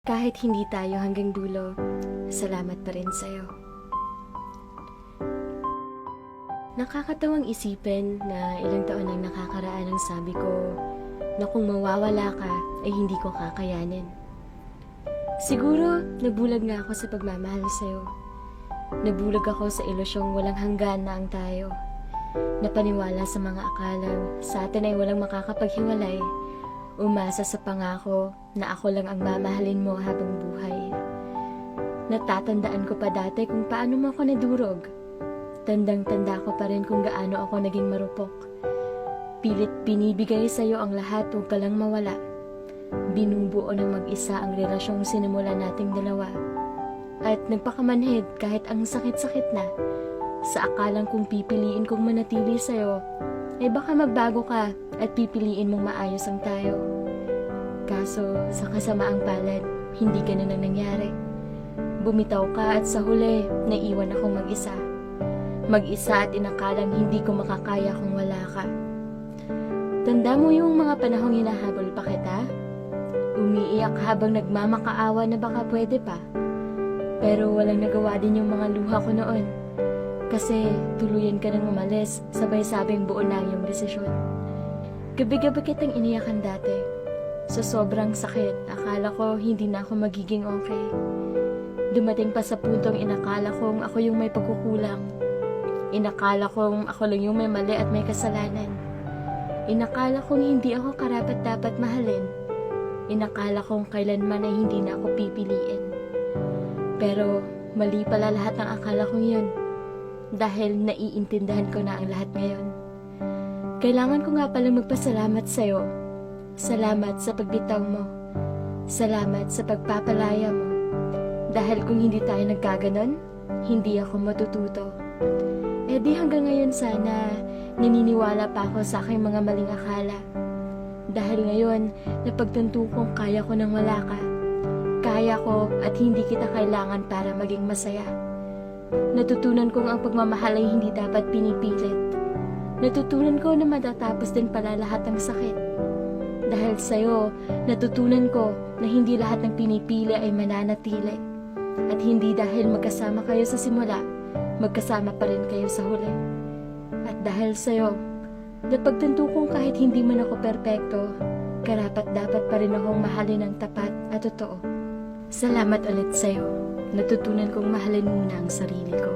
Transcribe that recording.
Kahit hindi tayo hanggang dulo, salamat pa rin sa'yo. Nakakatawang isipin na ilang taon ang nakakaraan ang sabi ko na kung mawawala ka ay hindi ko kakayanin. Siguro nabulag nga ako sa pagmamahal sa'yo. Nabulag ako sa ilusyong walang hanggan na ang tayo. Napaniwala sa mga akalang sa atin ay walang makakapaghiwalay. Umasa sa pangako na ako lang ang mamahalin mo habang buhay. Natatandaan ko pa dati kung paano mo ako nadurog. Tandang-tanda ko pa rin kung gaano ako naging marupok. Pilit binibigay sa'yo ang lahat, huwag ka lang mawala. Binubuo ng mag-isa ang relasyong sinimula nating dalawa. At nagpakamanhid kahit ang sakit-sakit na. Sa akalang kung pipiliin kong manatili sa'yo, ay baka magbago ka at pipiliin mong maayos ang tayo. Kaso sa kasamaang palad, hindi ganun ang nangyari. Bumitaw ka at sa huli, naiwan akong mag-isa. Mag-isa at inakalang hindi ko makakaya kung wala ka. Tanda mo yung mga panahong hinahabol pa kita? Umiiyak habang nagmamakaawa na baka pwede pa. Pero walang nagawa din yung mga luha ko noon. Kasi tuluyan ka nang umalis, sabay sabing buo na yung desisyon. Gabi-gabi kitang iniyakan dati. Sa sobrang sakit, akala ko hindi na ako magiging okay. Dumating pa sa puntong inakala kong ako yung may pagkukulang. Inakala kong ako lang yung may mali at may kasalanan. Inakala kong hindi ako karapat-dapat mahalin. Inakala kong kailanman ay hindi na ako pipiliin. Pero mali pala lahat ng akala kong yun. Dahil naiintindihan ko na ang lahat ngayon. Kailangan ko nga palang magpasalamat sa'yo. Salamat sa pagbitaw mo. Salamat sa pagpapalaya mo. Dahil kung hindi tayo nagkaganon, hindi ako matututo. Eh di hanggang ngayon sana naniniwala pa ako sa aking mga maling akala. Dahil ngayon, napagtanto kong kaya ko nang wala ka. Kaya ko at hindi kita kailangan para maging masaya. Natutunan kong ang pagmamahal ay hindi dapat pinipilit. Natutunan ko na matatapos din pala lahat ng sakit. Dahil sa'yo, natutunan ko na hindi lahat ng pinipili ay mananatili. At hindi dahil magkasama kayo sa simula, magkasama pa rin kayo sa huli. At dahil sa'yo, napagtanto kong kahit hindi man ako perpekto, karapat-dapat pa rin akong mahalin ng tapat at totoo. Salamat ulit sa'yo. Natutunan kong mahalin muna ang sarili ko.